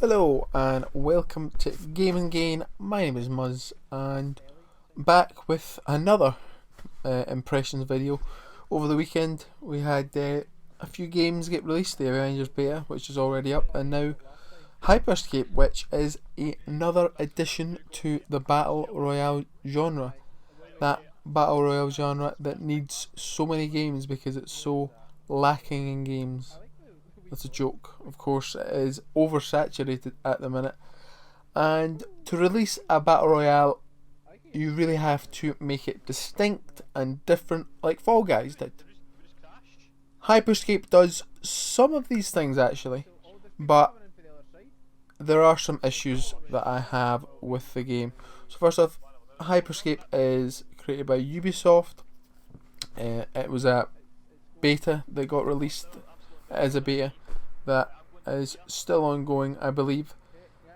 Hello and welcome to Game and Gain. My name is Muzz and back with another impressions video. Over the weekend we had a few games get released, the Avengers beta which is already up, and now Hyper Scape, which is another addition to the Battle Royale genre. That Battle Royale genre that needs so many games because it's so lacking in games. That's a joke. Of course, it is oversaturated at the minute. And to release a Battle Royale, you really have to make it distinct and different, like Fall Guys did. Hyper Scape does some of these things actually, but there are some issues that I have with the game. So first off, Hyper Scape is created by Ubisoft. It was a beta that got released as a beta that is still ongoing, I believe.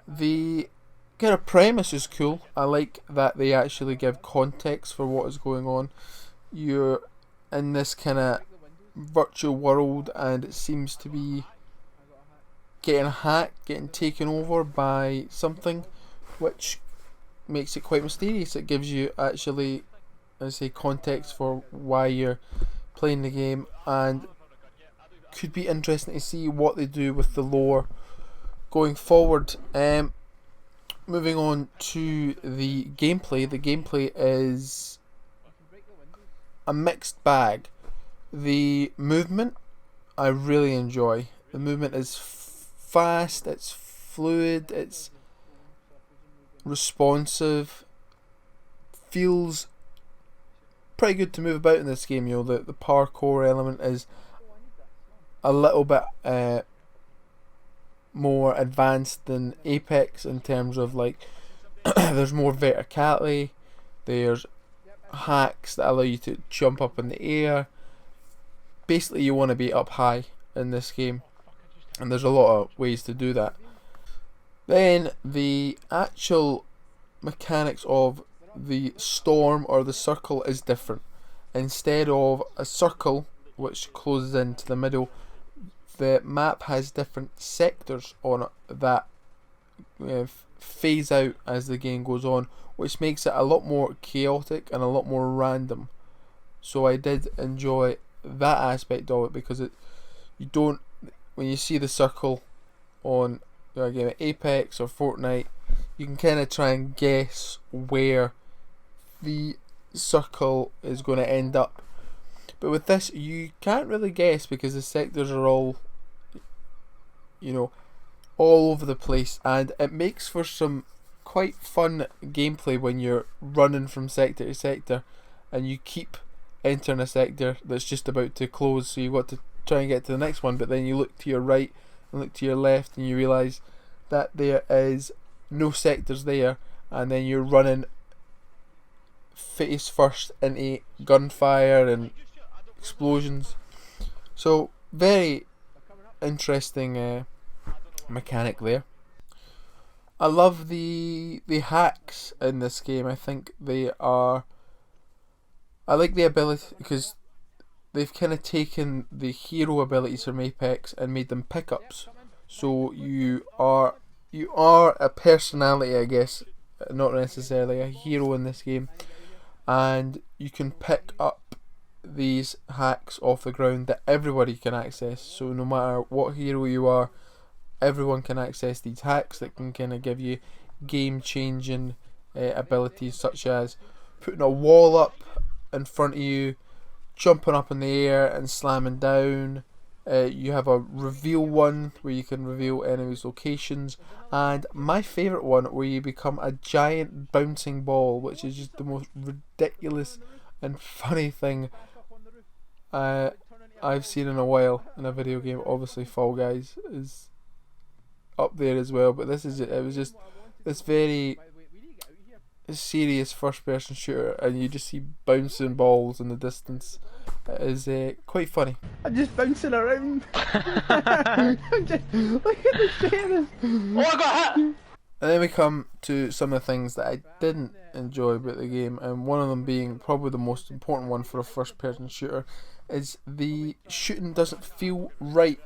The kind of premise is cool. I like that they actually give context for what is going on. You're in this kind of virtual world and it seems to be getting hacked, getting taken over by something, which makes it quite mysterious. It gives you actually, I say, context for why you're playing the game, and could be interesting to see what they do with the lore going forward. Moving on to the gameplay. The gameplay is a mixed bag. The movement I really enjoy. The movement is fast, it's fluid, it's responsive, feels pretty good to move about in this game. You know, the parkour element is a little bit more advanced than Apex in terms of, like, there's more verticality, there's hacks that allow you to jump up in the air. Basically you want to be up high in this game, and there's a lot of ways to do that. Then the actual mechanics of the storm or the circle is different. Instead of a circle which closes into the middle, the map has different sectors on it that phase out as the game goes on, which makes it a lot more chaotic and a lot more random. So I did enjoy that aspect of it, because you don't, when you see the circle on a game of Apex or Fortnite, you can kind of try and guess where the circle is going to end up. But with this, you can't really guess because the sectors are all, you know, all over the place, and it makes for some quite fun gameplay when you're running from sector to sector and you keep entering a sector that's just about to close, so you've got to try and get to the next one, but then you look to your right and look to your left and you realise that there is no sectors there, and then you're running face first into gunfire and explosions. So very interesting mechanic there. I love the hacks in this game. I think I like the ability, because they've kind of taken the hero abilities from Apex and made them pickups. So you are a personality, I guess, not necessarily a hero in this game, and you can pick up these hacks off the ground that everybody can access. So no matter what hero you are, everyone can access these hacks that can kind of give you game changing abilities, such as putting a wall up in front of you, jumping up in the air and slamming down. You have a reveal one where you can reveal enemies' locations, and my favourite one where you become a giant bouncing ball, which is just the most ridiculous and funny thing I've seen in a while in a video game. Obviously Fall Guys is up there as well, but it was just this very serious first person shooter, and you just see bouncing balls in the distance. It is quite funny. I'm just bouncing around. I'm just, look at the state of this. Oh, I got hit! And then we come to some of the things that I didn't enjoy about the game, and one of them being probably the most important one for a first person shooter, is the shooting doesn't feel right.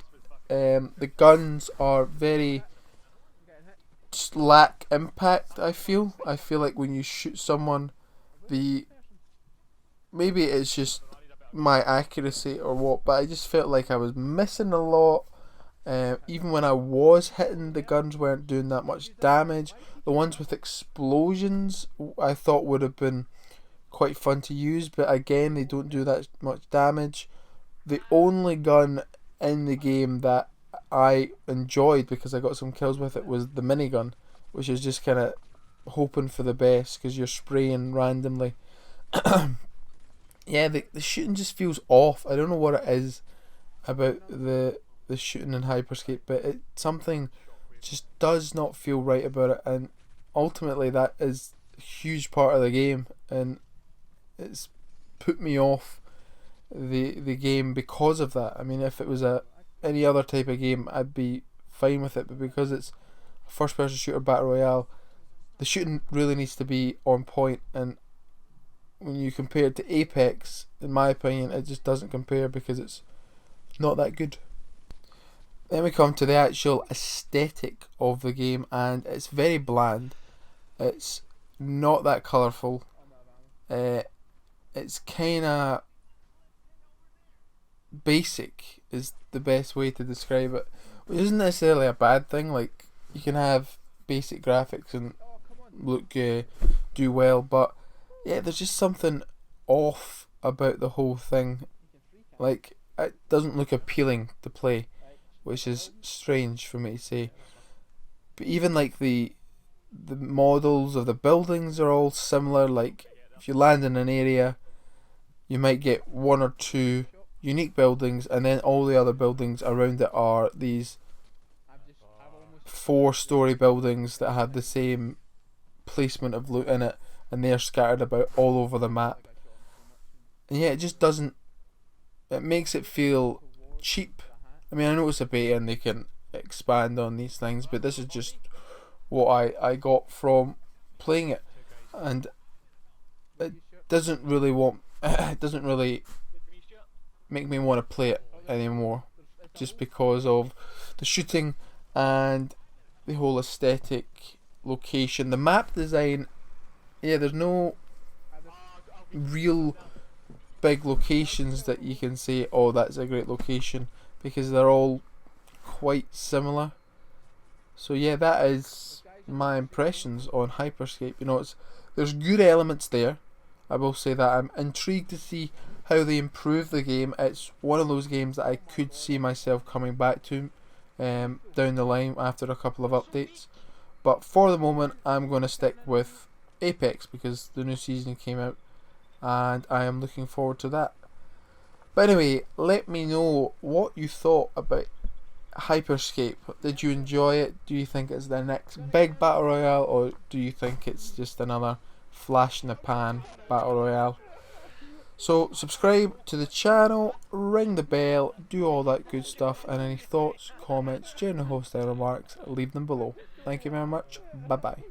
The guns are very just lack impact. I feel like when you shoot someone, maybe it's just my accuracy or what, but I just felt like I was missing a lot. Even when I was hitting, the guns weren't doing that much damage. The ones with explosions I thought would have been quite fun to use, but again, they don't do that much damage. The only gun in the game that I enjoyed because I got some kills with it was the minigun, which is just kind of hoping for the best because you're spraying randomly. Yeah, the shooting just feels off. I don't know what it is about the shooting in Hyper Scape, but something just does not feel right about it, and ultimately that is a huge part of the game, and it's put me off the game because of that. I mean, if it was any other type of game, I'd be fine with it, but because it's a first person shooter battle royale, the shooting really needs to be on point, and when you compare it to Apex, in my opinion, it just doesn't compare because it's not that good. Then we come to the actual aesthetic of the game, and it's very bland. It's not that colourful. It's kind of basic is the best way to describe it, which isn't necessarily a bad thing. Like, you can have basic graphics and do well, but yeah, there's just something off about the whole thing. Like, it doesn't look appealing to play, which is strange for me to say. But even like the models of the buildings are all similar. Like, if you land in an area, you might get one or two unique buildings, and then all the other buildings around it are these 4-story buildings that have the same placement of loot in it, and they're scattered about all over the map. And yeah, it just doesn't. It makes it feel cheap. I mean, I know it's a beta and they can expand on these things, but this is just what I got from playing it, and it doesn't really make me want to play it anymore, just because of the shooting and the whole aesthetic, location, the map design. Yeah, there's no real big locations that you can say, oh, that's a great location, because they're all quite similar. So yeah, that is my impressions on Hyper Scape. You know, there's good elements there. I will say that. I'm intrigued to see how they improve the game. It's one of those games that I could see myself coming back to down the line after a couple of updates. But for the moment, I'm going to stick with Apex because the new season came out and I am looking forward to that. But anyway, let me know what you thought about Hyper Scape. Did you enjoy it? Do you think it's the next big battle royale, or do you think it's just another flash in the pan battle royale? So subscribe to the channel, ring the bell, do all that good stuff, and any thoughts, comments, general hostile remarks, leave them below. Thank you very much. Bye bye.